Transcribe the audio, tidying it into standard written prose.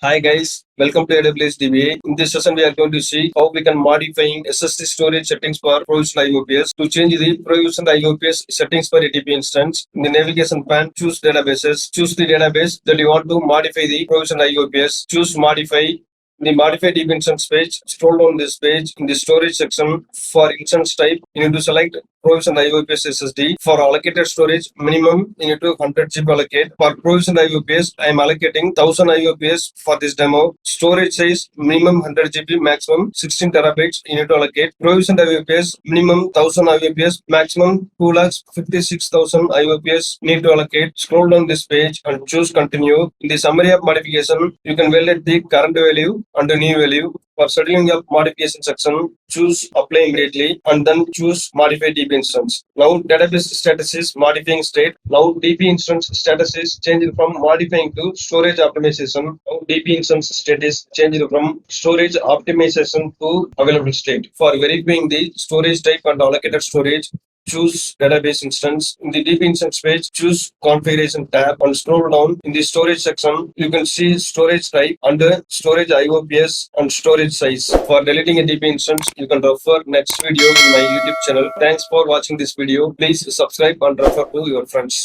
Hi guys, welcome to AWS DBA. In this session, we are going to see how we can modify SSD storage settings for Provisioned IOPS. To change the Provisioned IOPS settings for a DB instance, in the navigation pane, choose databases. Choose the database that you want to modify the Provisioned IOPS. Choose modify. In the modify DB instance page, scroll down this page. In the storage section, for instance type, you need to select Provisioned IOPS SSD. For allocated storage, minimum you need to 100 GB allocate. For Provisioned IOPS, I am allocating 1000 IOPS for this demo. Storage size minimum 100 GB, maximum 16 terabytes you need to allocate. Provisioned IOPS minimum 1000 IOPS, maximum 2,56,000 IOPS need to allocate. Scroll down this page and choose continue. In the summary of modification, you can validate the current value and the new value. For settling up modification section, choose apply immediately and then choose modify DB instance. Now database status is modifying state. Now DB instance status is changed from modifying to storage optimization. Now DB instance state is changed from storage optimization to available state. For verifying the storage type and allocated storage, choose database instance. In the DB instance page, choose configuration tab and scroll down. In the storage section, you can see storage type under storage IOPS and storage size. For deleting a DB instance, you can refer next video in my YouTube channel. Thanks for watching this video. Please subscribe and refer to your friends.